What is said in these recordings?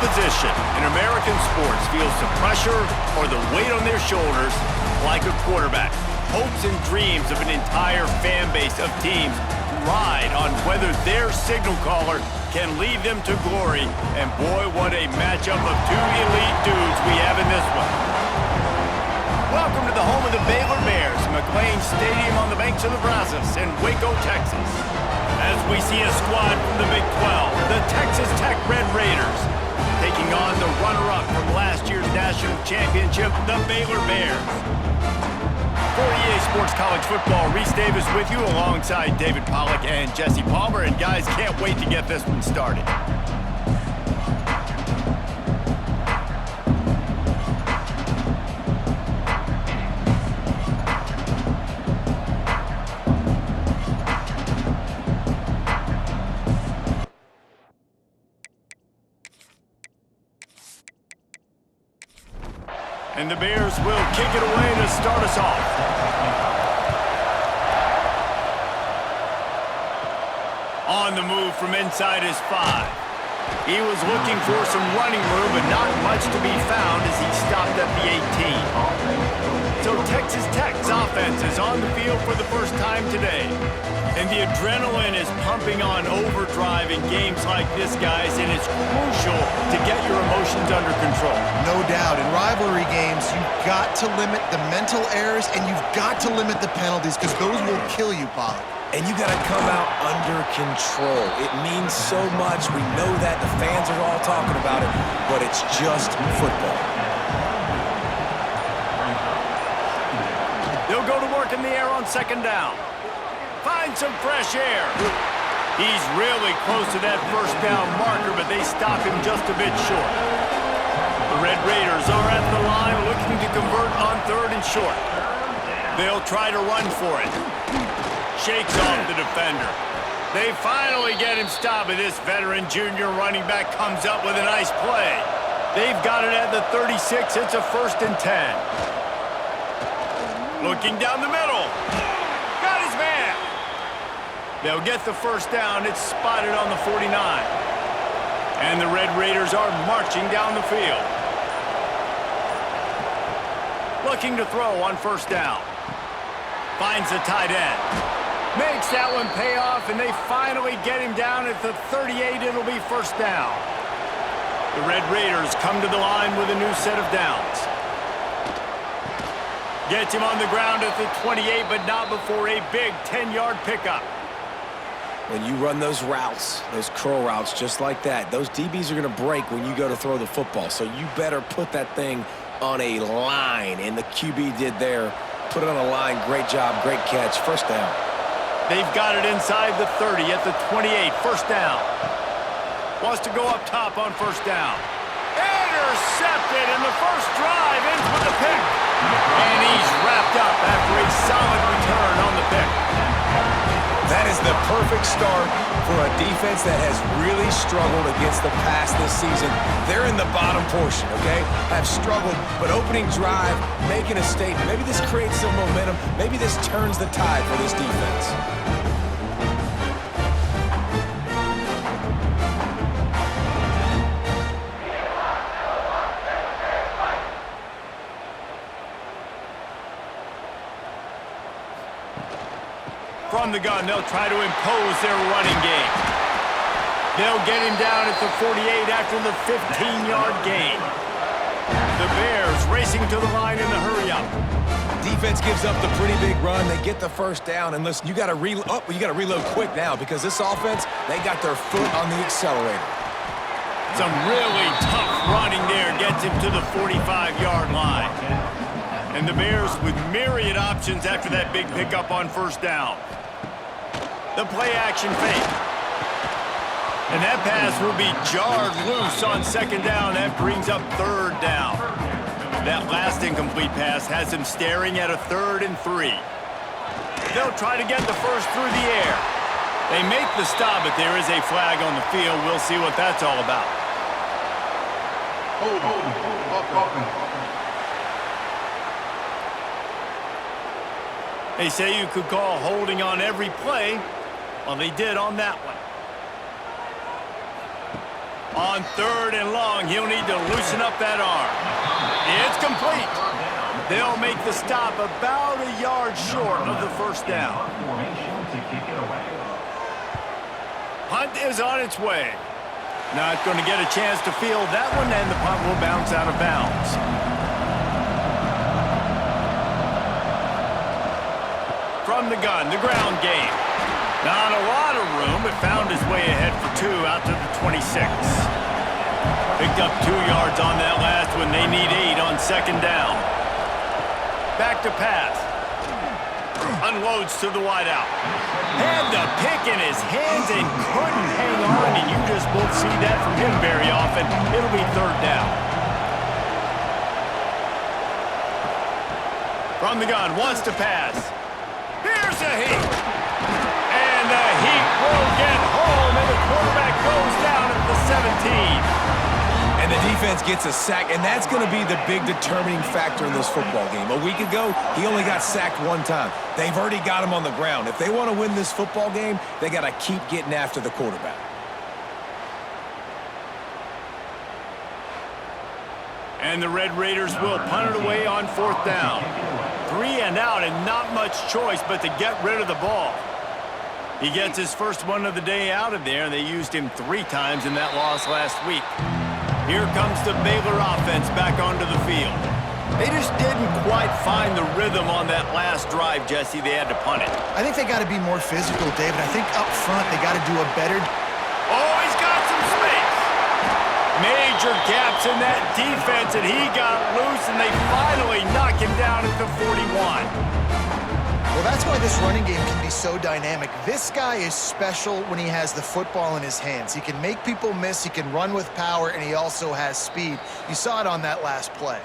position in American sports feels the pressure or the weight on their shoulders like a quarterback. Hopes and dreams of an entire fan base of teams ride on whether their signal caller can lead them to glory. And boy, what a matchup of two elite dudes we have in this one. Welcome to the home of the Baylor Bears, McLean Stadium on the banks of the Brazos in Waco, Texas. As we see a squad from the Big 12, the Texas Tech Red Raiders, taking on the runner-up from last year's national championship, the Baylor Bears. For EA Sports College Football, Reese Davis with you alongside David Pollack and Jesse Palmer. And guys, can't wait to get this one started. And the Bears will kick it away to start us off. On the move from inside his 5. He was looking for some running room, but not much to be found as he stopped at the 18. So Texas Tech's offense is on the field for the first time today. And the adrenaline is pumping on overdrive in games like this, guys, and it's crucial to get your emotions under control. No doubt. In rivalry games, you've got to limit the mental errors and you've got to limit the penalties because those will kill you, Pollack. And you got to come out under control. It means so much. We know that. The fans are all talking about it, but it's just football. They'll go to work in the air on second down. Find some fresh air. He's really close to that first down marker, but they stop him just a bit short. The Red Raiders are at the line looking to convert on 3rd and short. They'll try to run for it. Shakes off the defender. They finally get him stopped, but this veteran junior running back comes up with a nice play. They've got it at the 36. It's a 1st and 10. Looking down the middle. Got his man. They'll get the first down. It's spotted on the 49. And the Red Raiders are marching down the field. Looking to throw on 1st down. Finds the tight end. Makes that one pay off, and they finally get him down at the 38. It'll be 1st down. The Red Raiders come to the line with a new set of downs. Gets him on the ground at the 28, but not before a big 10-yard pickup. When you run those routes, those curl routes just like that, those DBs are going to break when you go to throw the football. So you better put that thing on a line, and the QB did there. Put it on a line. Great job, great catch. 1st down. They've got it inside the 30 at the 28. 1st down. Wants to go up top on 1st down. Intercepted in the first drive into the pick. And he's wrapped up after a solid return on the pick. That is the perfect start for a defense that has really struggled against the pass this season. They're in the bottom portion, okay? Have struggled, but opening drive, making a statement. Maybe this creates some momentum. Maybe this turns the tide for this defense. From the gun, they'll try to impose their running game. They'll get him down at the 48 after the 15-yard gain. The Bears racing to the line in the hurry-up. Defense gives up the pretty big run. They get the 1st down, and listen, you got to reload quick now because this offense, they got their foot on the accelerator. Some really tough running there gets him to the 45-yard line. And the Bears with myriad options after that big pickup on 1st down. The play-action fake. And that pass will be jarred loose on 2nd down. That brings up 3rd down. That last incomplete pass has him staring at a 3rd and 3. They'll try to get the first through the air. They make the stop, but there is a flag on the field. We'll see what that's all about. They say you could call holding on every play. Well, they did on that one. On 3rd and long, he'll need to loosen up that arm. It's complete. They'll make the stop about a yard short of the first down. Punt is on its way. Not going to get a chance to field that one, and the punt will bounce out of bounds. From the gun, the ground game. Not a lot of room, but found his way ahead for 2 out to the 26. Picked up 2 yards on that last one. They need 8 on 2nd down. Back to pass. Unloads to the wideout. Had the pick in his hands and couldn't hang on, and you just won't see that from him very often. It'll be 3rd down. From the gun, wants to pass. Here's a heat. And the heat will get home, and the quarterback goes down at the 17. And the defense gets a sack, and that's going to be the big determining factor in this football game. A week ago, he only got sacked 1 time. They've already got him on the ground. If they want to win this football game, they got to keep getting after the quarterback. And the Red Raiders will punt it away on 4th down. 3 and out, and not much choice but to get rid of the ball. He gets his first one of the day out of there, and they used him 3 times in that loss last week. Here comes the Baylor offense back onto the field. They just didn't quite find the rhythm on that last drive, Jesse. They had to punt it. I think they got to be more physical, David. I think up front they got to do a better... Oh, he's got some space. Major gaps in that defense, and he got loose, and they finally knock him down at the 41. Well, that's why this running game can be so dynamic. This guy is special when he has the football in his hands. He can make people miss, he can run with power, and he also has speed. You saw it on that last play.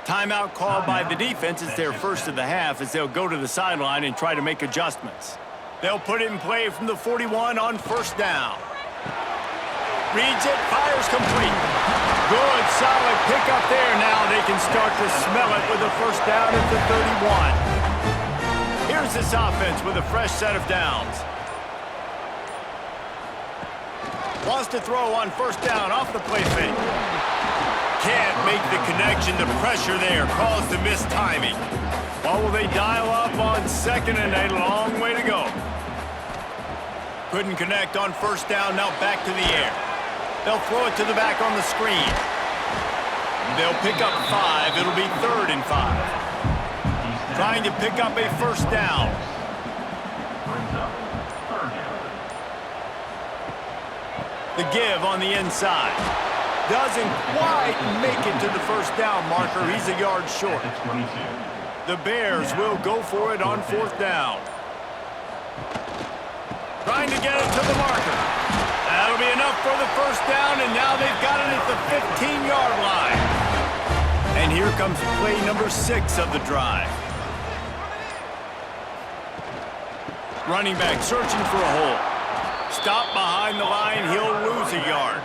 Timeout called by the defense. It's their first of the half as they'll go to the sideline and try to make adjustments. They'll put it in play from the 41 on 1st down. Reads it, fires complete. Good, solid pickup there. Now they can start to smell it with a 1st down at the 31. Here's this offense with a fresh set of downs. Wants to throw on 1st down off the play fake. Can't make the connection. The pressure there caused the missed timing. What will they dial up on 2nd and a long way to go? Couldn't connect on 1st down. Now back to the air. They'll throw it to the back on the screen. They'll pick up 5. It'll be 3rd and 5. Trying to pick up a 1st down. The give on the inside. Doesn't quite make it to the 1st down marker. He's a yard short. The Bears will go for it on 4th down. Trying to get it to the marker. That'll be enough for the 1st down, and now they've got it at the 15-yard line. And here comes play number 6 of the drive. Running back searching for a hole. Stop behind the line, he'll lose a yard.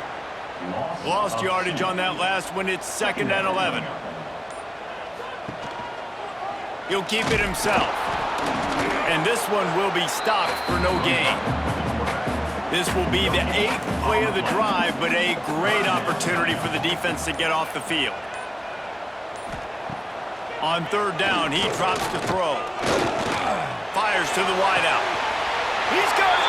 Lost yardage on that last one, it's 2nd and 11. He'll keep it himself. And this one will be stopped for no gain. This will be the 8th play of the drive, but a great opportunity for the defense to get off the field. On 3rd down, he drops to throw. Fires to the wideout. He's got it.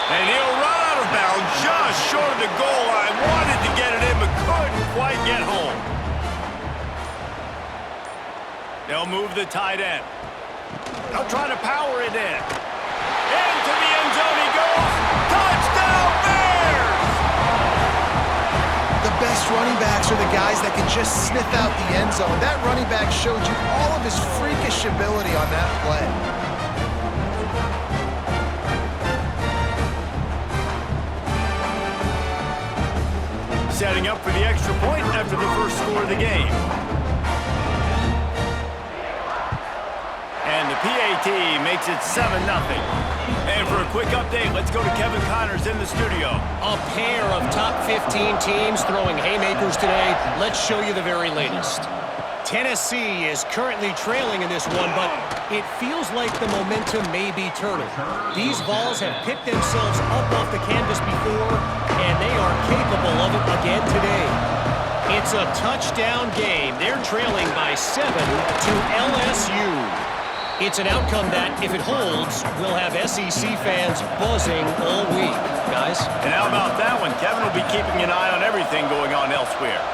And he'll run out of bounds just short of the goal line. Wanted to get it in, but couldn't quite get home. They'll move the tight end. They'll try to power it in. Into the end zone he goes. Touchdown, Bears! The best running backs are the guys that can just sniff out the end zone. That running back showed you all of his freakish ability on that play. Setting up for the extra point after the first score of the game. And the PAT makes it 7-0. And for a quick update, let's go to Kevin Connors in the studio. A pair of top 15 teams throwing haymakers today. Let's show you the very latest. Tennessee is currently trailing in this one, but it feels like the momentum may be turning. These Vols have picked themselves up off the canvas before, and they are capable of it again today. It's a touchdown game. They're trailing by 7 to LSU. It's an outcome that, if it holds, will have SEC fans buzzing all week. Guys? And how about that one? Kevin will be keeping an eye on everything going on elsewhere.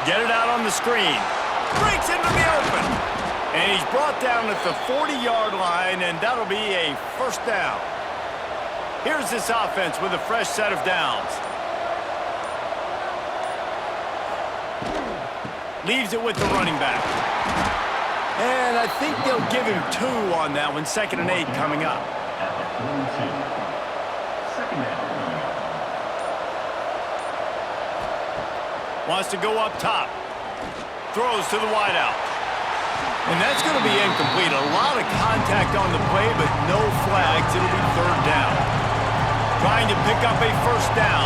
Get it out on the screen. Breaks into the open. And he's brought down at the 40-yard line, and that'll be a first down. Here's this offense with a fresh set of downs. Leaves it with the running back. And I think they'll give him 2 on that one. 2nd and 8 coming up. Wants to go up top. Throws to the wideout. And that's going to be incomplete. A lot of contact on the play, but no flags. It'll be 3rd down. Trying to pick up a first down.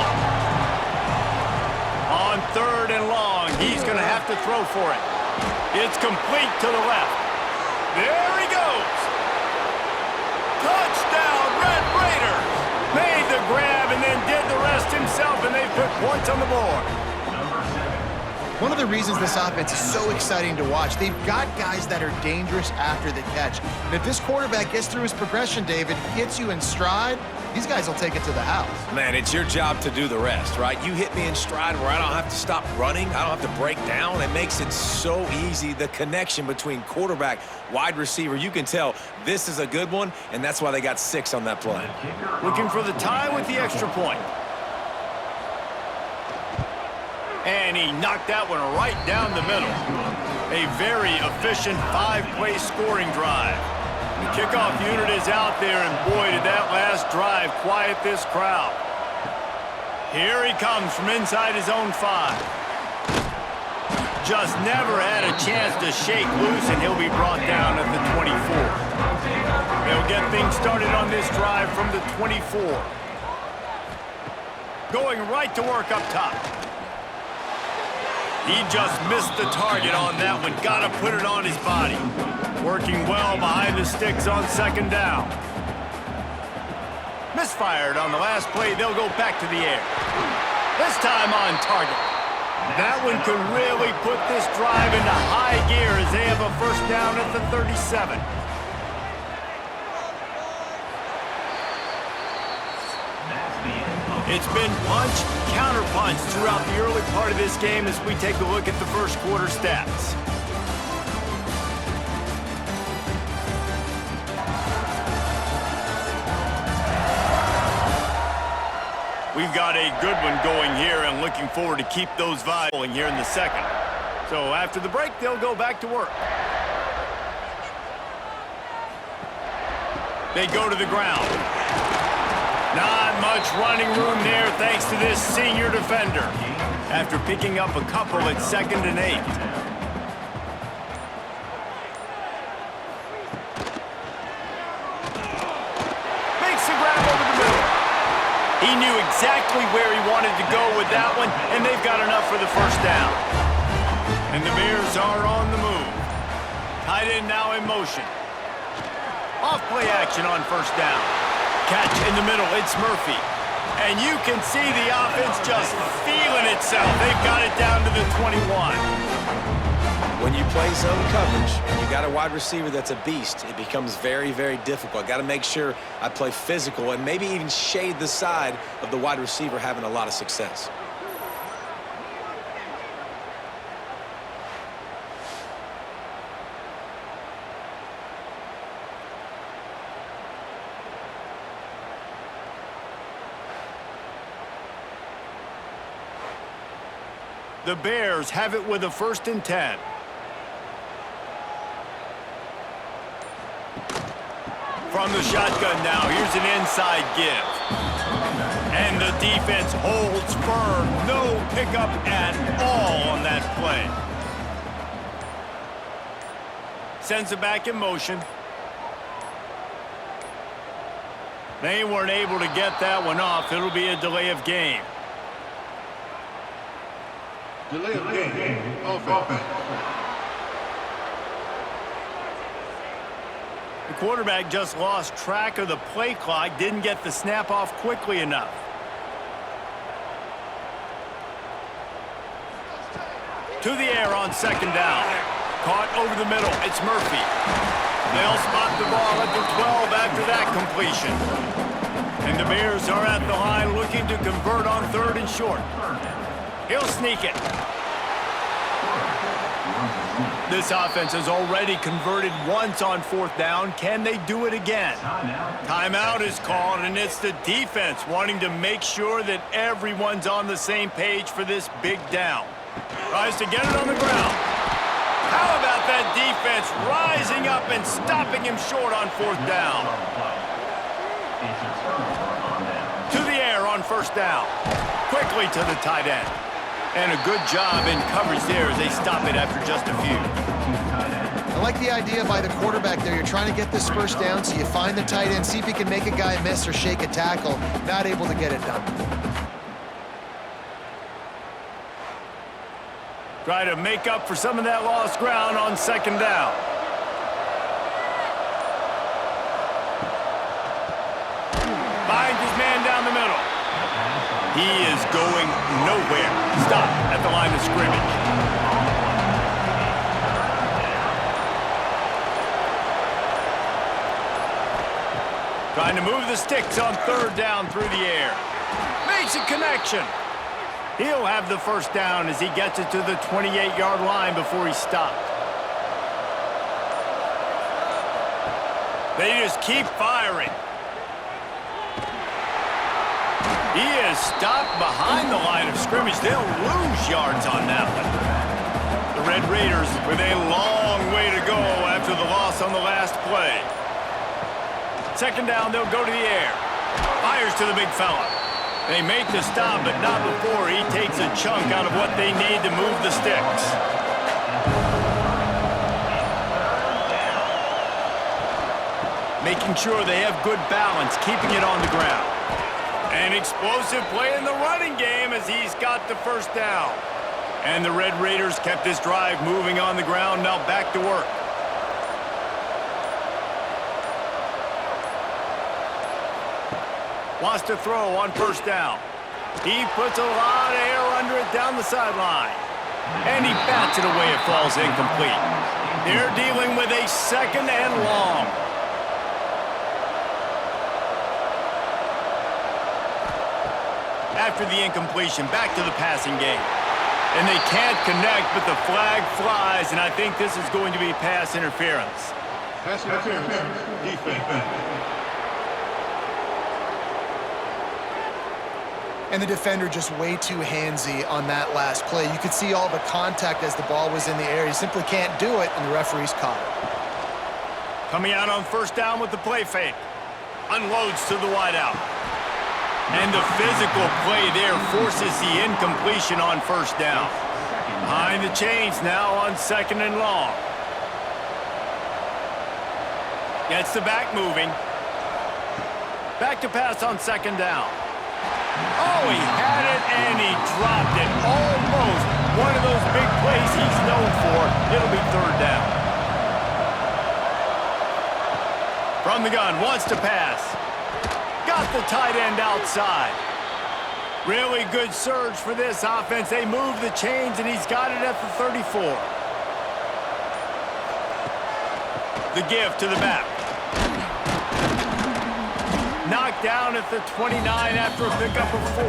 On 3rd and long, he's going to have to throw for it. It's complete to the left. There he goes. Touchdown, Red Raiders. Made the grab and then did the rest himself, and they put points on the board. One of the reasons this offense is so exciting to watch, they've got guys that are dangerous after the catch. And if this quarterback gets through his progression, David, hits you in stride, these guys will take it to the house. Man, it's your job to do the rest, right? You hit me in stride where I don't have to stop running. I don't have to break down. It makes it so easy, the connection between quarterback, wide receiver. You can tell this is a good one, and that's why they got 6 on that play. Looking for the tie with the extra point. And he knocked that one right down the middle. A very efficient 5-play scoring drive. The kickoff unit is out there, and boy, did that last drive quiet this crowd. Here he comes from inside his own 5. Just never had a chance to shake loose, and he'll be brought down at the 24. They'll get things started on this drive from the 24. Going right to work up top. He just missed the target on that one. Got to put it on his body. Working well behind the sticks on 2nd down. Misfired on the last play. They'll go back to the air. This time on target. That one could really put this drive into high gear as they have a first down at the 37. It's been punch, counter-punch throughout the early part of this game as we take a look at the first quarter stats. We've got a good one going here and looking forward to keep those vibes going here in the second. So after the break, they'll go back to work. They go to the ground. Not much running room there thanks to this senior defender. After picking up a couple at 2nd and 8. Makes the grab over the middle. He knew exactly where he wanted to go with that one, and they've got enough for the first down. And the Bears are on the move. Tight end now in motion. Off play action on first down. Catch in the middle, it's Murphy. And you can see the offense just feeling itself. They've got it down to the 21. When you play zone coverage and you got a wide receiver that's a beast, it becomes very, very difficult. Got to make sure I play physical and maybe even shade the side of the wide receiver having a lot of success. The Bears have it with a 1st and 10. From the shotgun now, here's an inside give. And the defense holds firm. No pickup at all on that play. Sends it back in motion. They weren't able to get that one off. It'll be a delay of game. Delay of game. Offense. The quarterback just lost track of the play clock, didn't get the snap off quickly enough. To the air on second down. Caught over the middle. It's Murphy. They'll spot the ball at the 12 after that completion. And the Bears are at the line looking to convert on third and short. He'll sneak it. This offense has already converted once on fourth down. Can they do it again? Timeout is called, and it's the defense wanting to make sure that everyone's on the same page for this big down. Tries to get it on the ground. How about that defense rising up and stopping him short on fourth down? To the air on first down. Quickly to the tight end. And a good job in coverage there as they stop it after just a few. I like the idea by the quarterback there. You're trying to get this first down, so you find the tight end, see if he can make a guy miss or shake a tackle. Not able to get it done. Try to make up for some of that lost ground on second down. Finds his man down the middle. He is going nowhere. Stop at the line of scrimmage. Trying to move the sticks on third down through the air. Makes a connection. He'll have the first down as he gets it to the 28-yard line before he stopped. They just keep firing. He is stopped behind the line of scrimmage. They'll lose yards on that one. The Red Raiders with a long way to go after the loss on the last play. Second down, they'll go to the air. Fires to the big fella. They make the stop, but not before he takes a chunk out of what they need to move the sticks. Making sure they have good balance, keeping it on the ground. An explosive play in the running game as he's got the first down. And the Red Raiders kept this drive moving on the ground, now back to work. Wants to throw on first down. He puts a lot of air under it down the sideline. And he bats it away. It falls incomplete. They're dealing with a second and long. After the incompletion, back to the passing game. And they can't connect, but the flag flies, and I think this is going to be pass interference. Pass interference. Defense. And the defender just way too handsy on that last play. You could see all the contact as the ball was in the air. He simply can't do it, and the referee's caught it. Coming out on first down with the play fake. Unloads to the wideout. And the physical play there forces the incompletion on first down. Behind the chains now on second and long. Gets the back moving. Back to pass on second down. Oh, he had it and he dropped it. Almost one of those big plays he's known for. It'll be third down. From the gun, wants to pass. Got the tight end outside. Really good surge for this offense. They move the chains, and he's got it at the 34. The give to the back. Knocked down at the 29 after a pickup of 4.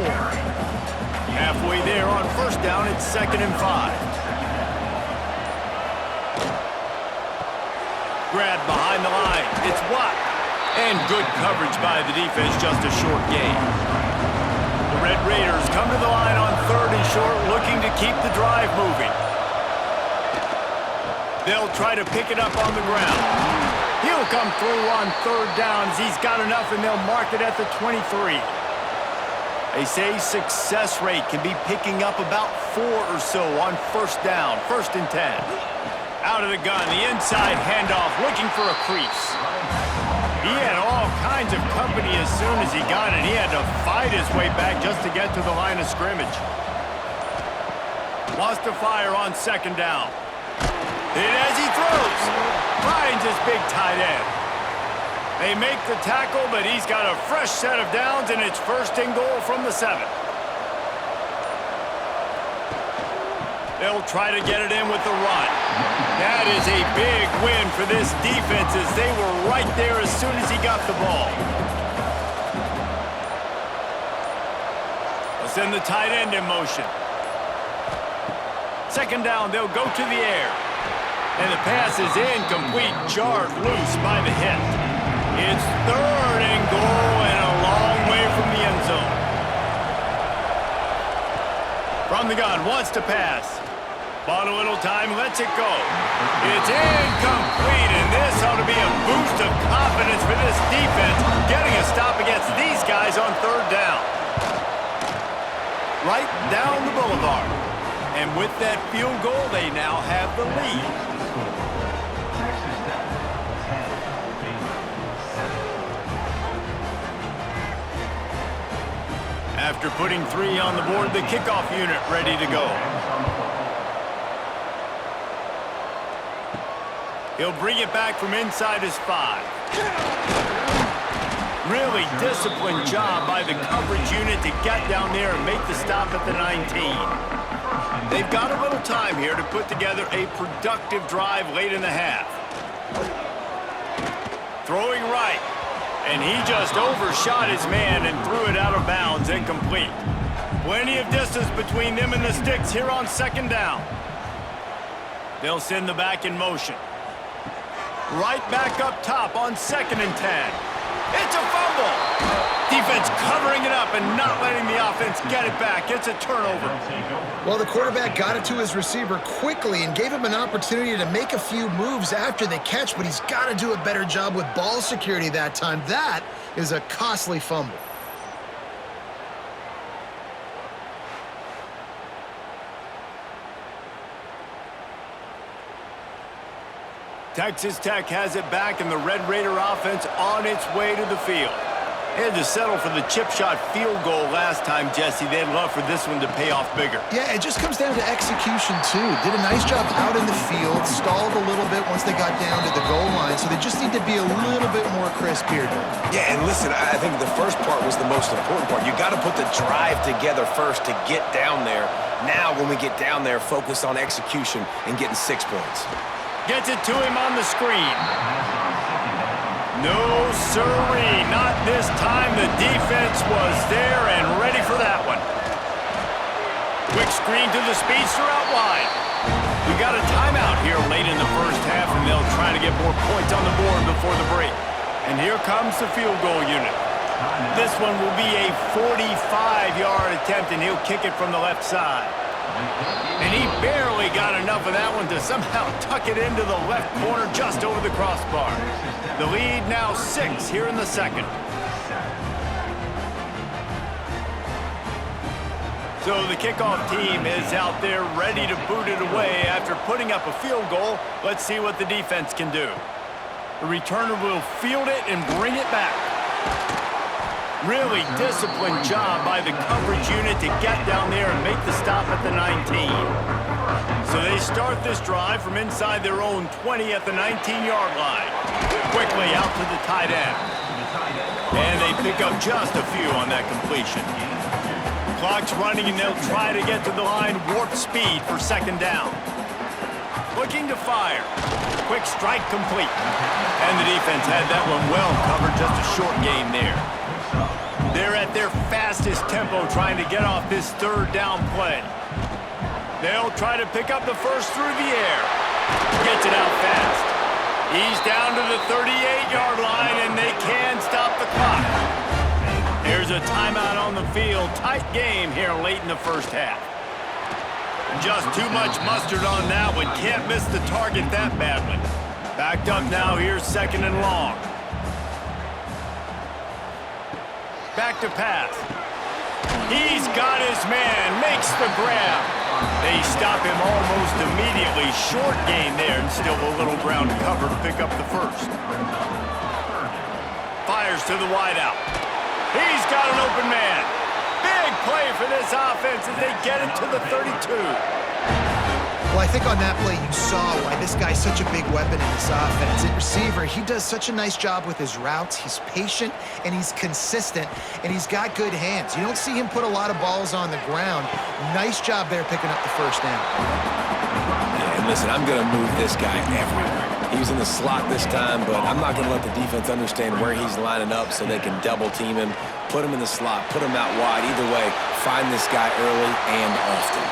Halfway there on first down, it's 2nd and 5. Grab behind the line. It's blocked. And good coverage by the defense, just a short gain. The Red Raiders come to the line on 3rd and short, looking to keep the drive moving. They'll try to pick it up on the ground. He'll come through on 3rd down as he's got enough, and they'll mark it at the 23. They say success rate can be picking up about 4 or so on first down, 1st and 10. Out of the gun, the inside handoff, looking for a crease. He had all kinds of company as soon as he got it. He had to fight his way back just to get to the line of scrimmage. Wants to fire on second down. And as he throws, finds his big tight end. They make the tackle, but he's got a fresh set of downs, and it's first and goal from the 7. They'll try to get it in with the run. That is a big win for this defense as they were right there as soon as he got the ball. They'll send the tight end in motion. Second down, they'll go to the air. And the pass is incomplete, jarred loose by the hit. It's third and goal and a long way from the end zone. From the gun, wants to pass. Bought a little time, lets it go. It's incomplete, and this ought to be a boost of confidence for this defense, getting a stop against these guys on third down. Right down the boulevard. And with that field goal, they now have the lead. After putting 3 on the board, the kickoff unit ready to go. He'll bring it back from inside his 5. Really disciplined job by the coverage unit to get down there and make the stop at the 19. They've got a little time here to put together a productive drive late in the half. Throwing right. And he just overshot his man and threw it out of bounds, incomplete. Plenty of distance between them and the sticks here on second down. They'll send the back in motion. Right back up top on 2nd and 10. It's a fumble. Defense covering it up and not letting the offense get it back. It's a turnover. Well, the quarterback got it to his receiver quickly and gave him an opportunity to make a few moves after the catch, but he's got to do a better job with ball security that time. That is a costly fumble. Texas Tech has it back, and the Red Raider offense on its way to the field. They had to settle for the chip shot field goal last time, Jesse. They'd love for this one to pay off bigger. Yeah, it just comes down to execution, too. Did a nice job out in the field, stalled a little bit once they got down to the goal line, so they just need to be a little bit more crisp here. Yeah, and listen, I think the first part was the most important part. You got to put the drive together first to get down there. Now, when we get down there, focus on execution and getting 6 points. Gets it to him on the screen. No, sirree, not this time. The defense was there and ready for that one. Quick screen to the speedster out wide. We got a timeout here late in the first half, and they'll try to get more points on the board before the break. And here comes the field goal unit. This one will be a 45-yard attempt, and he'll kick it from the left side. And he barely got enough of that one to somehow tuck it into the left corner just over the crossbar. The lead now 6 here in the second. So the kickoff team is out there ready to boot it away after putting up a field goal. Let's see what the defense can do. The returner will field it and bring it back. Really disciplined job by the coverage unit to get down there and make the stop at the 19. So they start this drive from inside their own 20 at the 19-yard line. Quickly out to the tight end. And they pick up just a few on that completion. Clock's running, and they'll try to get to the line warp speed for second down. Looking to fire. Quick strike complete. And the defense had that one well covered, just a short gain there. They're at their fastest tempo trying to get off this third down play. They'll try to pick up the first through the air. Gets it out fast. He's down to the 38-yard line, and they can stop the clock. There's a timeout on the field. Tight game here late in the first half. Just too much mustard on that one. Can't miss the target that badly. Backed up now, here's second and long. Back to pass. He's got his man, makes the grab. They stop him almost immediately. Short gain there, and still a little ground to cover to pick up the first. Fires to the wideout. He's got an open man. Big play for this offense as they get it to the 32. Well, I think on that play you saw why this guy's such a big weapon in this offense. At receiver, he does such a nice job with his routes. He's patient, and he's consistent, and he's got good hands. You don't see him put a lot of balls on the ground. Nice job there picking up the first down. Yeah, and listen, I'm going to move this guy everywhere. He's in the slot this time, but I'm not going to let the defense understand where he's lining up so they can double team him, put him in the slot, put him out wide. Either way, find this guy early and often.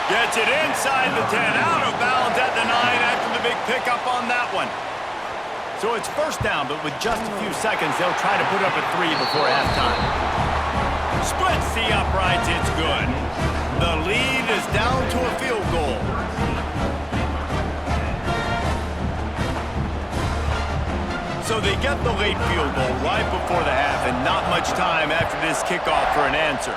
Gets it inside the 10, out of bounds at the 9 after the big pickup on that one. So it's first down, but with just a few seconds, they'll try to put up a 3 before halftime. Splits the uprights, it's good. The lead is down to a field goal. So they get the late field goal right before the half, and not much time after this kickoff for an answer.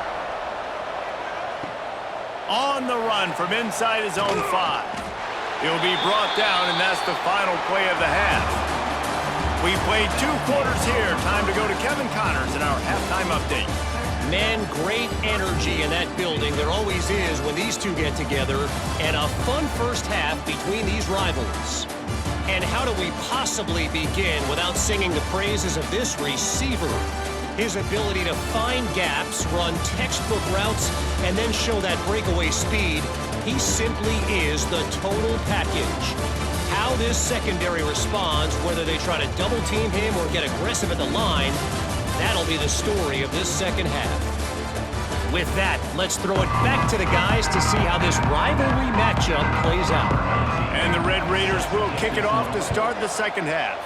On the run from inside his own 5. He'll be brought down, and that's the final play of the half. We played 2 quarters here. Time to go to Kevin Connors in our halftime update. Man, great energy in that building. There always is when these two get together. And a fun first half between these rivals. And how do we possibly begin without singing the praises of this receiver? His ability to find gaps, run textbook routes, and then show that breakaway speed. He simply is the total package. How this secondary responds, whether they try to double team him or get aggressive at the line, that'll be the story of this second half. With that, let's throw it back to the guys to see how this rivalry matchup plays out. And the Red Raiders will kick it off to start the second half.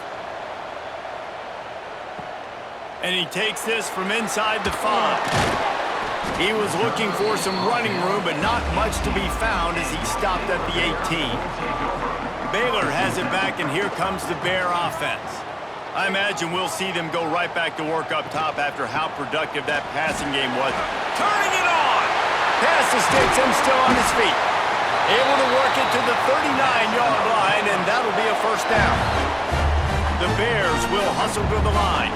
And he takes this from inside the 5. He was looking for some running room, but not much to be found as he stopped at the 18. Baylor has it back, and here comes the Bear offense. I imagine we'll see them go right back to work up top after how productive that passing game was. Turning it on! Pass to sticks him still on his feet. Able to work it to the 39-yard line, and that'll be a first down. The Bears will hustle to the line.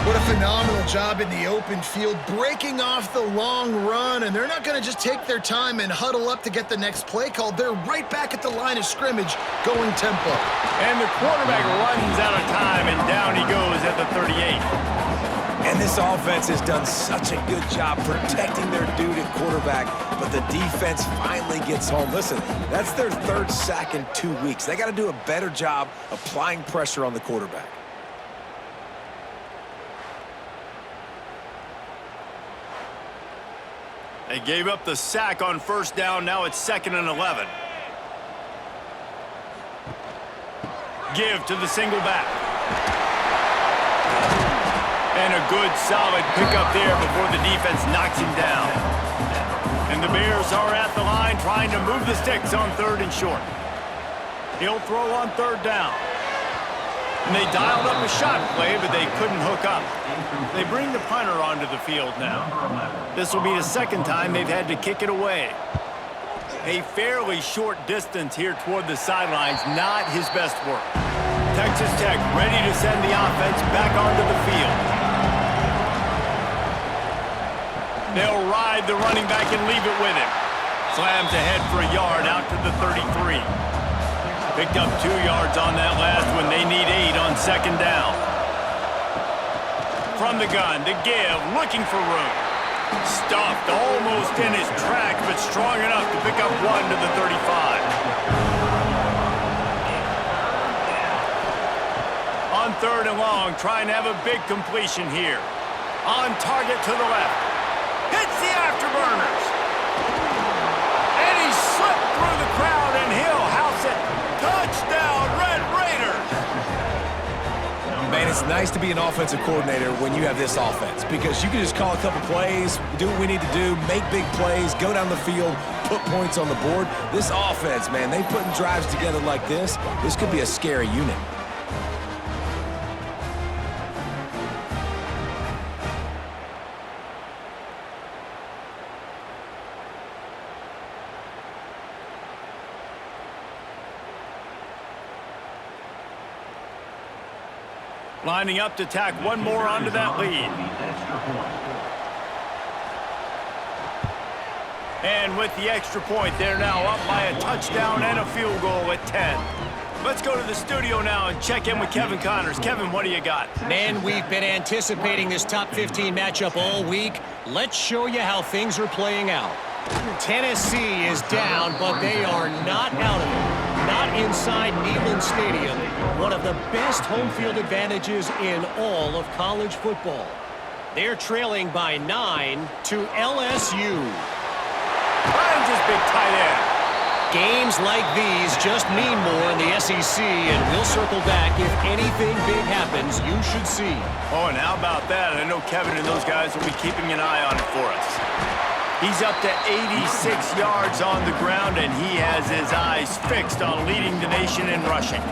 What a phenomenal job in the open field, breaking off the long run, and they're not going to just take their time and huddle up to get the next play called. They're right back at the line of scrimmage, going tempo. And the quarterback runs out of time, and down he goes at the 38. And this offense has done such a good job protecting their dude at quarterback, but the defense finally gets home. Listen, that's their 3rd sack in 2 weeks. They got to do a better job applying pressure on the quarterback. They gave up the sack on first down. Now it's 2nd and 11. Give to the single back. And a good, solid pickup there before the defense knocks him down. And the Bears are at the line trying to move the sticks on 3rd and short. He'll throw on 3rd down. And they dialed up a shot play, but they couldn't hook up. They bring the punter onto the field now. This will be the 2nd time they've had to kick it away. A fairly short distance here toward the sidelines, not his best work. Texas Tech ready to send the offense back onto the field. They'll ride the running back and leave it with him. Slams ahead for a yard out to the 33. Picked up 2 yards on that last one. They need 8 on 2nd down. From the gun, to give, looking for room. Stuffed almost in his tracks, but strong enough to pick up 1 to the 35. On 3rd and long, trying to have a big completion here. On target to the left. Hits the afterburners. And he slipped through the crowd, and he'll house it. Touchdown, Red Raiders! Man, it's nice to be an offensive coordinator when you have this offense because you can just call a couple plays, do what we need to do, make big plays, go down the field, put points on the board. This offense, man, they putting drives together like this could be a scary unit. Lining up to tack one more onto that lead. And with the extra point, they're now up by a touchdown and a field goal at 10. Let's go to the studio now and check in with Kevin Connors. Kevin, what do you got? Man, we've been anticipating this top 15 matchup all week. Let's show you how things are playing out. Tennessee is down, but they are not out of it. Not inside Neyland Stadium, one of the best home field advantages in all of college football. They're trailing by 9 to LSU. Ryan's big tight end. Games like these just mean more in the SEC, and we'll circle back. If anything big happens, you should see. Oh, and how about that? I know Kevin and those guys will be keeping an eye on it for us. He's up to 86 yards on the ground, and he has his eyes fixed on leading the nation in rushing.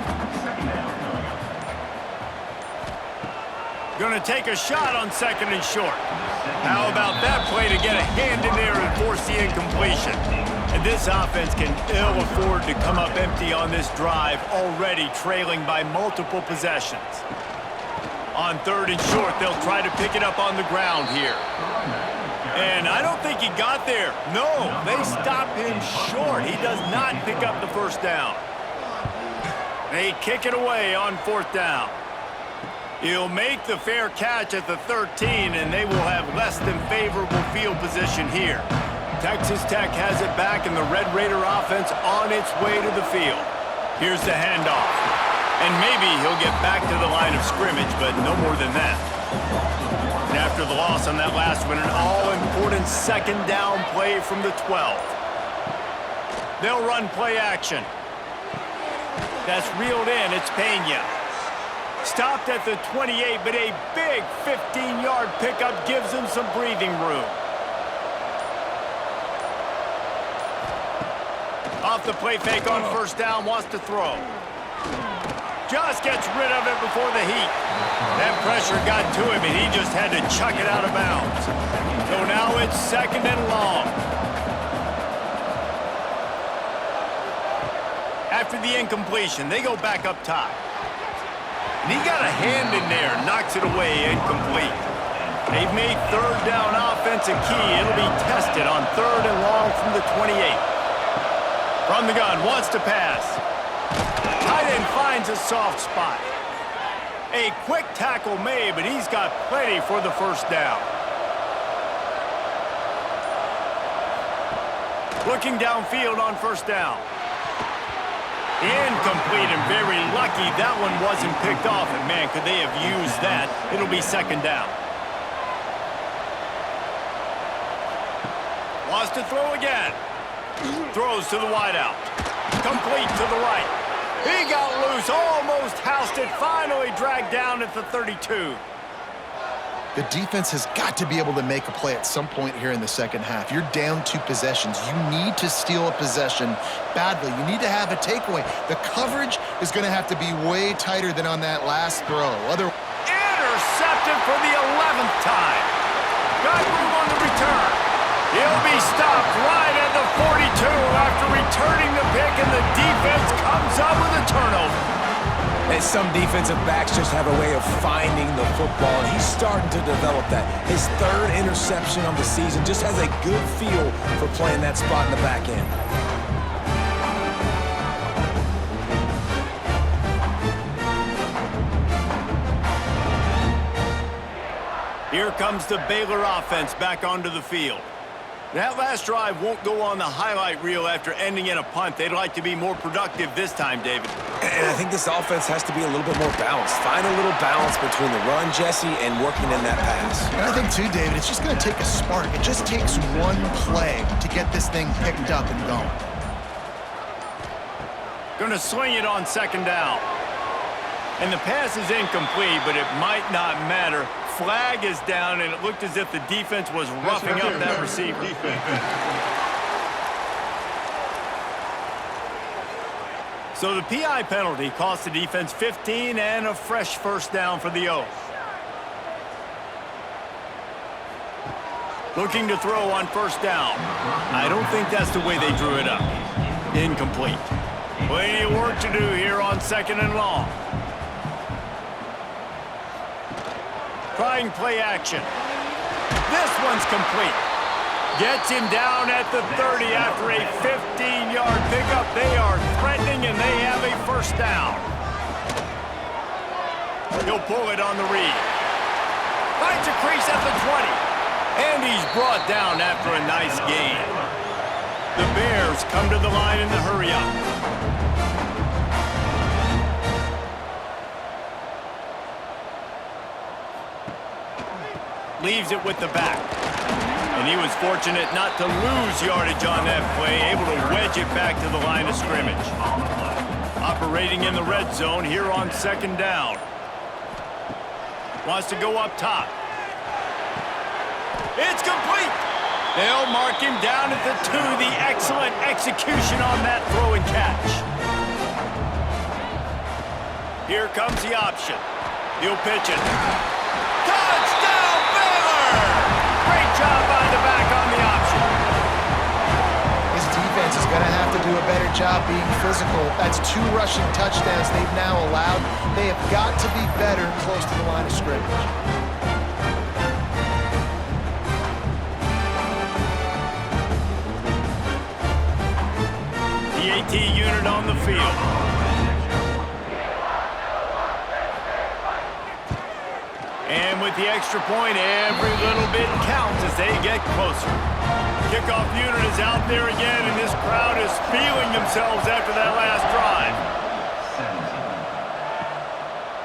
Going to take a shot on 2nd and short. How about that play to get a hand in there and force the incompletion? And this offense can ill afford to come up empty on this drive, already trailing by multiple possessions. On 3rd and short, they'll try to pick it up on the ground here. And I don't think he got there. No, they stop him short. He does not pick up the first down. They kick it away on 4th down. He'll make the fair catch at the 13, and they will have less than favorable field position here. Texas Tech has it back, and the Red Raider offense on its way to the field. Here's the handoff. And maybe he'll get back to the line of scrimmage, but no more than that. And after the loss on that last one, an all-important 2nd down play from the 12. They'll run play action. That's reeled in. It's Pena. Stopped at the 28, but a big 15-yard pickup gives him some breathing room. Off the play fake on 1st down, wants to throw. Just gets rid of it before the heat. That pressure got to him, and he just had to chuck it out of bounds. So now it's 2nd and long. After the incompletion, they go back up top. And he got a hand in there, knocks it away, incomplete. They've made 3rd down offense a key. It'll be tested on 3rd and long from the 28. From the gun, wants to pass. Tight end finds a soft spot. A quick tackle made, but he's got plenty for the 1st down. Looking downfield on 1st down. Incomplete, and very lucky that one wasn't picked off. And man, could they have used that? It'll be 2nd down. Wants to throw again. Throws to the wideout. Complete to the right. He got loose, almost housed it, finally dragged down at the 32. The defense has got to be able to make a play at some point here in the 2nd half. You're down 2 possessions. You need to steal a possession badly. You need to have a takeaway. The coverage is going to have to be way tighter than on that last throw. Intercepted for the 11th time. Got room on the return. He'll be stopped right at the 42 after returning the pick, and the defense comes up with a turnover. And some defensive backs just have a way of finding the football, and he's starting to develop that. His 3rd interception of the season, just has a good feel for playing that spot in the back end. Here comes the Baylor offense back onto the field. That last drive won't go on the highlight reel after ending in a punt. They'd like to be more productive this time, David. And I think this offense has to be a little bit more balanced. Find a little balance between the run, Jesse, and working in that pass. And I think, too, David, it's just going to take a spark. It just takes one play to get this thing picked up and going. Going to swing it on 2nd down. And the pass is incomplete, but it might not matter. Flag is down, and it looked as if the defense was roughing up that receiver. So the PI penalty cost the defense 15 and a fresh 1st down for the Oaks. Looking to throw on 1st down. I don't think that's the way they drew it up. Incomplete. Plenty of work to do here on 2nd and long. Trying play action. This one's complete. Gets him down at the 30 after a 15-yard pickup. They are threatening, and they have a first down. He'll pull it on the read. Finds a crease at the 20. And he's brought down after a nice gain. The Bears come to the line in the hurry-up. Leaves it with the back. And he was fortunate not to lose yardage on that play, able to wedge it back to the line of scrimmage. Operating in the red zone here on second down. Wants to go up top. It's complete. They'll mark him down at the 2. The excellent execution on that throw and catch. Here comes the option. He'll pitch it. Touchdown, Baylor! Great job by the back on the option. His defense is going to have to do a better job being physical. That's 2 rushing touchdowns they've now allowed. They have got to be better close to the line of scrimmage. The AT unit on the field. And with the extra point, every little bit counts as they get closer. Kickoff unit is out there again, and this crowd is feeling themselves after that last drive.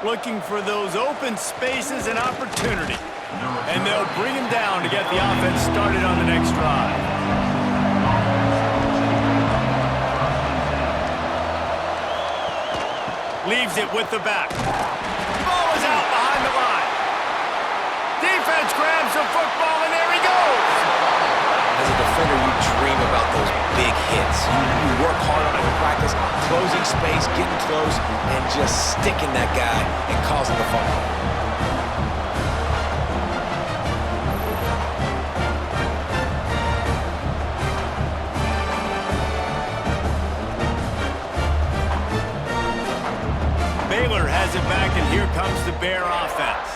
Looking for those open spaces and opportunity. And they'll bring him down to get the offense started on the next drive. Leaves it with the back. Ball is out behind the line. Defense grabs the football, and there he goes. As a defender, you dream about those big hits. You work hard on it in practice, closing space, getting close, and just sticking that guy and causing the fumble. Baylor has it back, and here comes the Bear offense.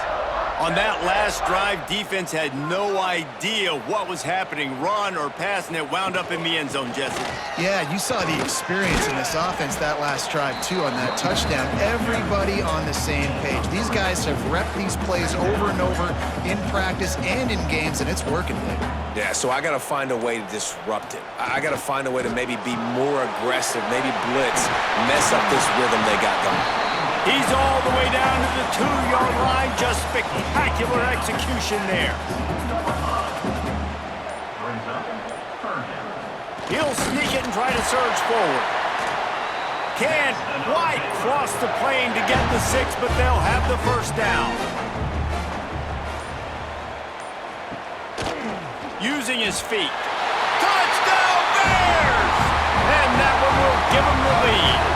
On that last drive, defense had no idea what was happening, run or pass, and it wound up in the end zone, Jesse. Yeah, you saw the experience in this offense that last drive, too, on that touchdown. Everybody on the same page. These guys have repped these plays over and over in practice and in games, and it's working, Blake. Yeah, so I got to find a way to disrupt it. I got to find a way to maybe be more aggressive, maybe blitz, mess up this rhythm they got going. He's all the way down to the 2-yard line. Just spectacular execution there. He'll sneak it and try to surge forward. Can't quite cross the plane to get the 6, but they'll have the first down. Using his feet. Touchdown, Bears! And that one will give him the lead.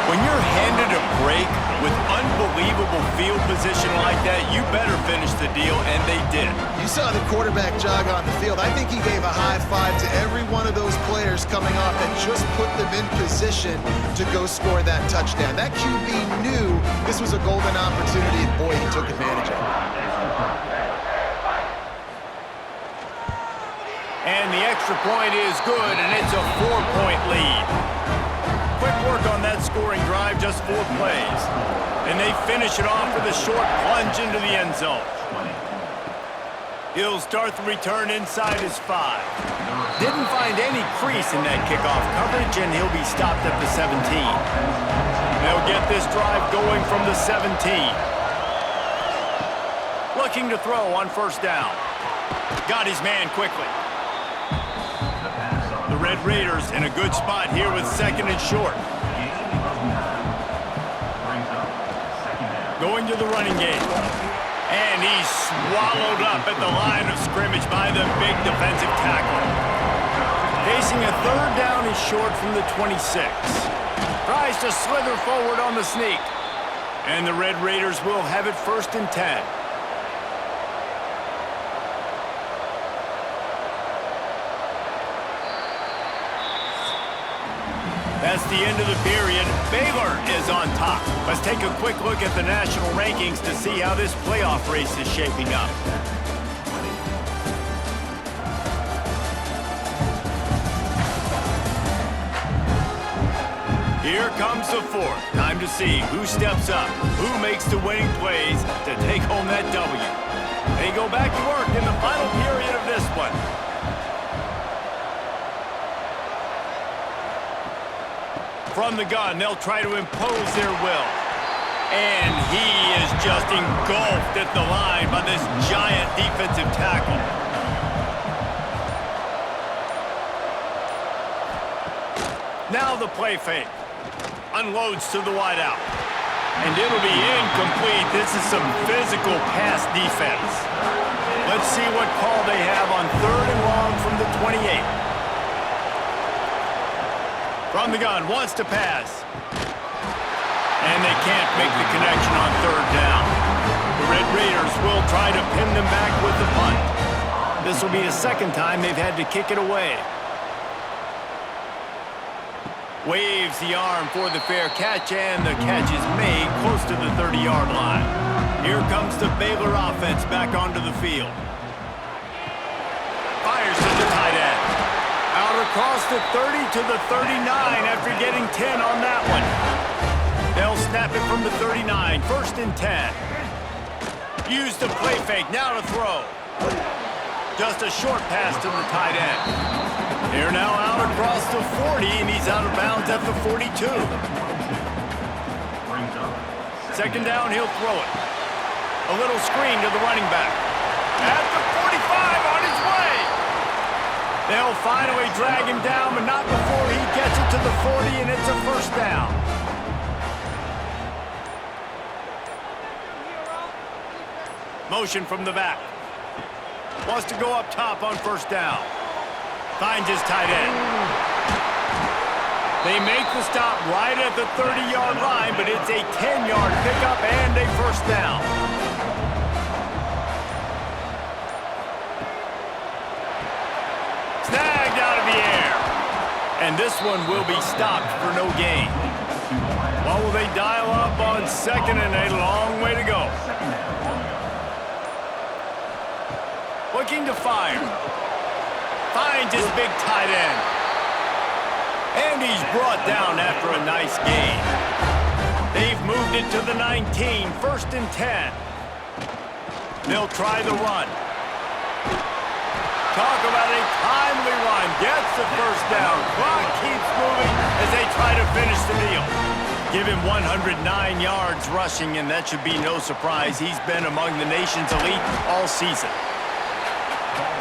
When you're handed a break with unbelievable field position like that, you better finish the deal, and they did. You saw the quarterback jog on the field. I think he gave a high five to every one of those players coming off that just put them in position to go score that touchdown. That QB knew this was a golden opportunity, and boy, he took advantage of it. And the extra point is good, and it's a 4-point lead. Quick work on that scoring drive, just 4 plays. And they finish it off with a short plunge into the end zone. He'll start the return inside his 5. Didn't find any crease in that kickoff coverage, and he'll be stopped at the 17. They'll get this drive going from the 17. Looking to throw on first down. Got his man quickly. The Red Raiders in a good spot here with 2nd and short. Going to the running game. And he's swallowed up at the line of scrimmage by the big defensive tackle. Facing a 3rd down and short from the 26. Tries to slither forward on the sneak. And the Red Raiders will have it 1st and 10. That's the end of the period. Baylor is on top. Let's take a quick look at the national rankings to see how this playoff race is shaping up. Here comes the fourth. Time to see who steps up, who makes the winning plays to take home that W. They go back to work in the final period of this one. From the gun, they'll try to impose their will. And he is just engulfed at the line by this giant defensive tackle. Now the play fake. Unloads to the wideout. And it'll be incomplete. This is some physical pass defense. Let's see what call they have on 3rd and long from the 28. From the gun, wants to pass. And they can't make the connection on 3rd down. The Red Raiders will try to pin them back with the punt. This will be the second time they've had to kick it away. Waves the arm for the fair catch, and the catch is made close to the 30-yard line. Here comes the Baylor offense back onto the field. Fires to the tight end. Out across the 30 to the 39 after getting 10 on that one. They'll snap it from the 39, 1st and 10. Use the play fake, now to throw. Just a short pass to the tight end. They're now out across the 40, and he's out of bounds at the 42. 2nd down, he'll throw it. A little screen to the running back. At the 45, on his way. They'll finally drag him down, but not before he gets it to the 40, and it's a 1st down. Motion from the back. Wants to go up top on 1st down. Finds his tight end. They make the stop right at the 30-yard line, but it's a 10-yard pickup and a 1st down. Snagged out of the air. And this one will be stopped for no gain. What will they dial up on 2nd and a long way to go? Looking to fire. Finds his big tight end. And he's brought down after a nice gain. They've moved it to the 19, 1st and 10. They'll try the run. Talk about a timely run. Gets the 1st down. Clock keeps moving as they try to finish the deal. Give him 109 yards rushing, and that should be no surprise. He's been among the nation's elite all season.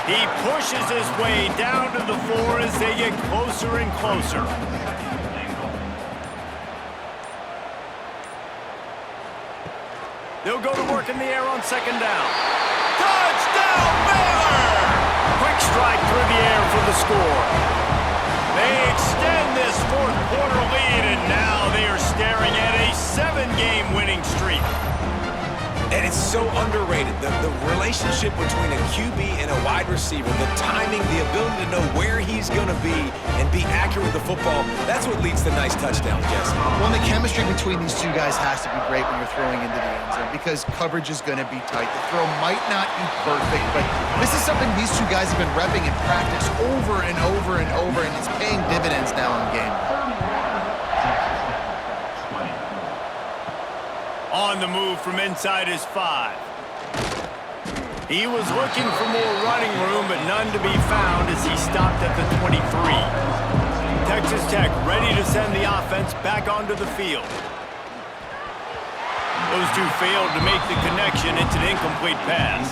He pushes his way down to the 4 as they get closer and closer. They'll go to work in the air on 2nd down. Touchdown, Baylor! Quick strike through the air for the score. They extend this 4th quarter lead, and now they are staring at a 7-game winning streak. And it's so underrated, the relationship between a QB and a wide receiver, the timing, the ability to know where he's going to be and be accurate with the football, that's what leads to nice touchdowns, Jesse. Well, the chemistry between these two guys has to be great when you're throwing into the end zone because coverage is going to be tight. The throw might not be perfect, but this is something these two guys have been repping in practice over and over and over, and it's paying dividends now in game. On the move from inside his 5. He was looking for more running room, but none to be found as he stopped at the 23. Texas Tech ready to send the offense back onto the field. Those two failed to make the connection. It's an incomplete pass.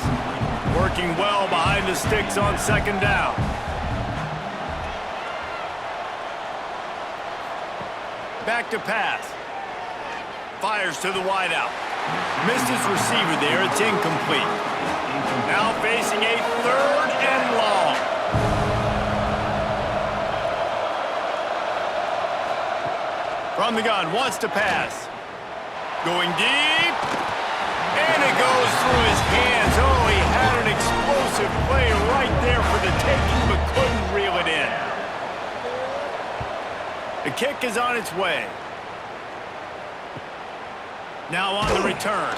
Working well behind the sticks on 2nd down. Back to pass. Fires to the wideout. Missed his receiver there. It's incomplete. Now facing a 3rd and long. From the gun, wants to pass. Going deep. And it goes through his hands. Oh, he had an explosive play right there for the taking, but couldn't reel it in. The kick is on its way. Now on the return.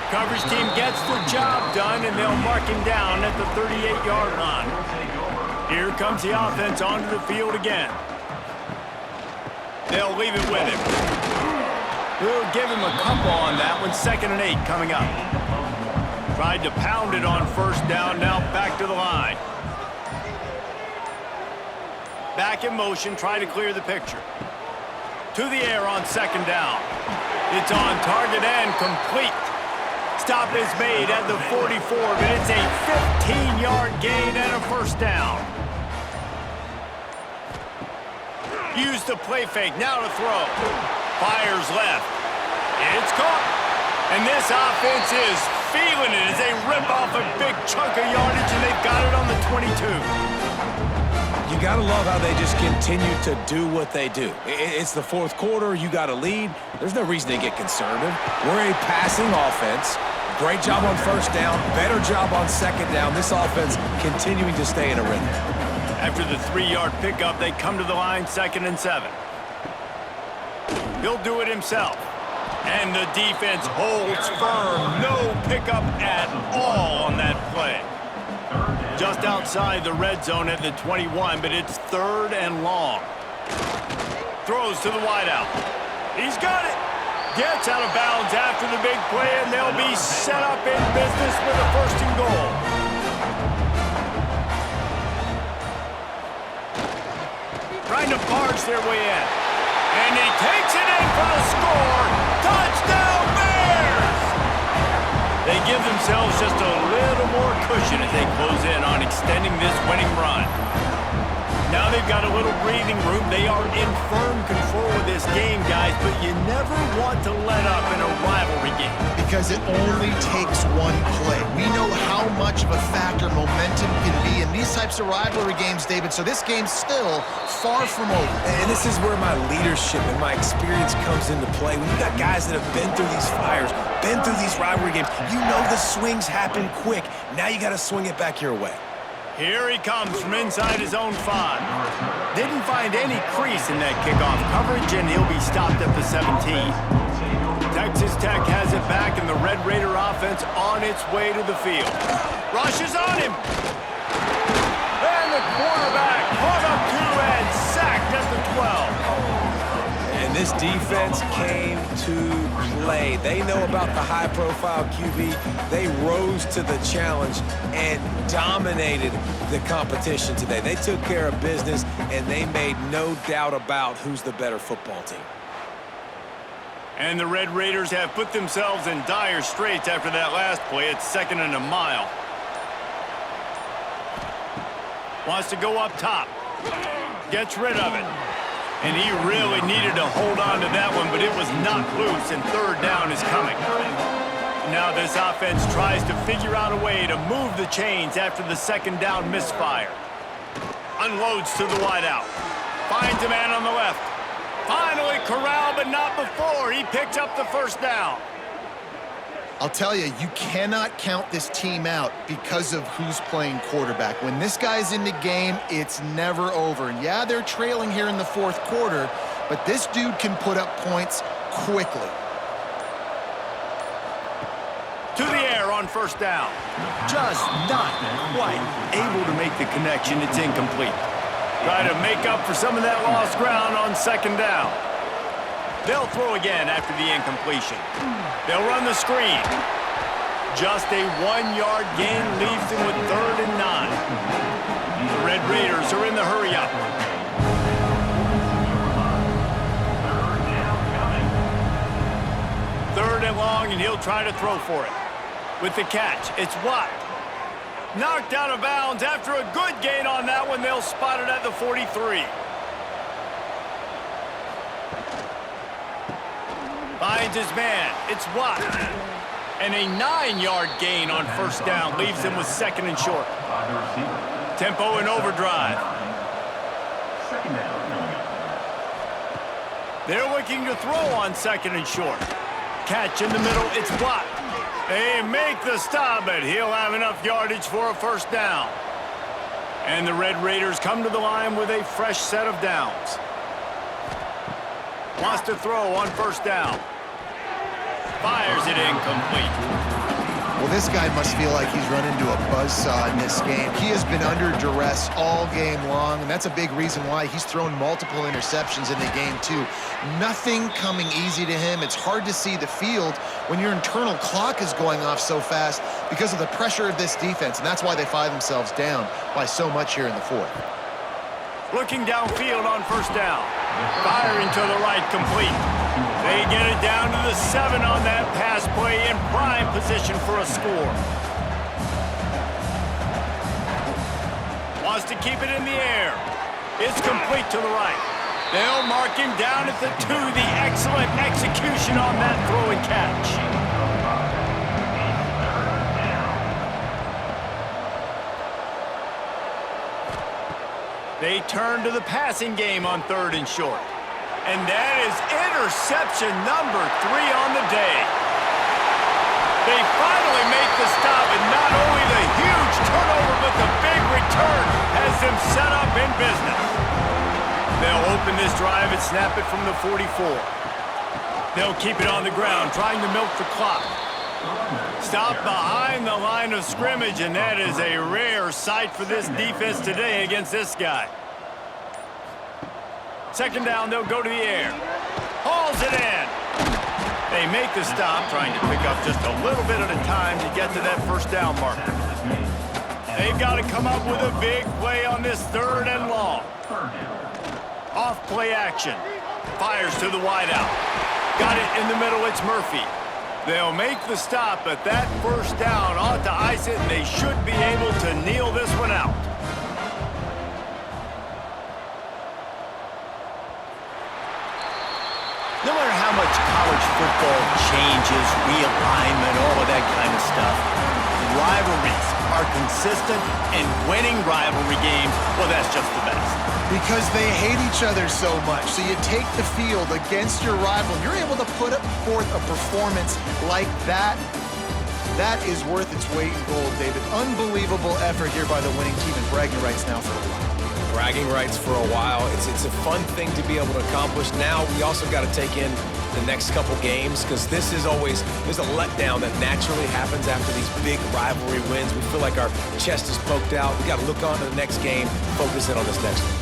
Coverage team gets the job done, and they'll mark him down at the 38-yard line. Here comes the offense onto the field again. They'll leave it with him. We'll give him a couple on that one. 2nd and 8 coming up. Tried to pound it on 1st down. Now back to the line. Back in motion. Try to clear the picture. To the air on 2nd down. It's on target and complete. Stop is made at the 44, but it's a 15-yard gain and a 1st down. Use the play fake, now to throw. Fires left. It's caught. And this offense is feeling it as they rip off a big chunk of yardage, and they've got it on the 22. You got to love how they just continue to do what they do. It's the 4th quarter. You got a lead. There's no reason to get conservative. We're a passing offense. Great job on 1st down. Better job on 2nd down. This offense continuing to stay in a rhythm. After the 3-yard pickup, they come to the line, 2nd and 7. He'll do it himself. And the defense holds firm. No pickup at all on that play. Just outside the red zone at the 21, but it's 3rd and long. Throws to the wideout. He's got it. Gets out of bounds after the big play, and they'll be set up in business with a 1st and goal. Trying to barge their way in. And he takes it in for the score. Touchdown, Bears! They give themselves just a little more cushion as they close in on extending this winning run. Now they've got a little breathing room. They are in firm control of this game, guys, but you never want to let up in a rivalry game. Because it only takes one play. We know how much of a factor momentum can be in these types of rivalry games, David, so this game's still far from over. And this is where my leadership and my experience comes into play. When you got guys that have been through these fires, been through these rivalry games, you know the swings happen quick. Now you got to swing it back your way. Here he comes from inside his own 5. Didn't find any crease in that kickoff coverage, and he'll be stopped at the 17. Texas Tech has it back, and the Red Raider offense on its way to the field. Rushes on him. And the quarterback caught up to and sacked at the 12. And this defense came to play. They know about the high-profile QB. They rose to the challenge and dominated the competition today. They took care of business, and they made no doubt about who's the better football team. And the Red Raiders have put themselves in dire straits after that last play. It's 2nd and a mile. Wants to go up top. Gets rid of it. And he really needed to hold on to that one, but it was knocked loose, and 3rd down is coming. Now this offense tries to figure out a way to move the chains after the 2nd down misfire. Unloads to the wideout. Finds a man on the left. Finally corralled, but not before. He picks up the 1st down. I'll tell you, you cannot count this team out because of who's playing quarterback. When this guy's in the game, it's never over. And yeah, they're trailing here in the 4th quarter, but this dude can put up points quickly. To the air on 1st down. Just not quite able to make the connection. It's incomplete. Try to make up for some of that lost ground on 2nd down. They'll throw again after the incompletion. They'll run the screen. Just a 1-yard gain leaves them with 3rd and 9. The Red Raiders are in the hurry-up. Third and long, and he'll try to throw for it. With the catch, it's Watt. Knocked out of bounds after a good gain on that one. They'll spot it at the 43. Finds his man. It's Watt. And a 9-yard gain on 1st down leaves him with 2nd and short. Tempo and overdrive. They're looking to throw on 2nd and short. Catch in the middle. It's Watt. They make the stop, but he'll have enough yardage for a 1st down. And the Red Raiders come to the line with a fresh set of downs. Wants to throw on 1st down. Fires it incomplete. Well, this guy must feel like he's run into a buzzsaw in this game. He has been under duress all game long, and that's a big reason why he's thrown multiple interceptions in the game, too. Nothing coming easy to him. It's hard to see the field when your internal clock is going off so fast because of the pressure of this defense, and that's why they find themselves down by so much here in the fourth. Looking downfield on first down. Firing to the right, complete. They get it down to the 7 on that pass play in prime position for a score. Wants to keep it in the air. It's complete to the right. They'll mark him down at the 2. The excellent execution on that throw and catch. They turn to the passing game on 3rd and short. And that is interception number 3 on the day. They finally make the stop, and not only the huge turnover, but the big return has them set up in business. They'll open this drive and snap it from the 44. They'll keep it on the ground, trying to milk the clock. Stop behind the line of scrimmage, and that is a rare sight for this defense today against this guy. 2nd down, they'll go to the air. Hauls it in. They make the stop, trying to pick up just a little bit at a time to get to that 1st down marker. They've got to come up with a big play on this 3rd and long. Off play action. Fires to the wideout. Got it in the middle, it's Murphy. They'll make the stop, but that 1st down ought to ice it, and they should be able to kneel this one out. No matter how much college football changes, realignment, all of that kind of stuff, rivalries are consistent, and winning rivalry games, well, that's just the best. Because they hate each other so much. So you take the field against your rival, and you're able to put forth a performance like that. That is worth its weight in gold, David. Unbelievable effort here by the winning team, and bragging rights now for a while. Bragging rights for a while. It's a fun thing to be able to accomplish. Now we also got to take in the next couple games, because this is always, there's a letdown that naturally happens after these big rivalry wins. We feel like our chest is poked out. We got to look on to the next game, focus in on this next one.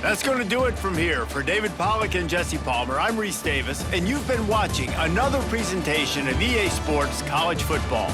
That's going to do it from here. For David Pollack and Jesse Palmer, I'm Reese Davis, and you've been watching another presentation of EA Sports College Football.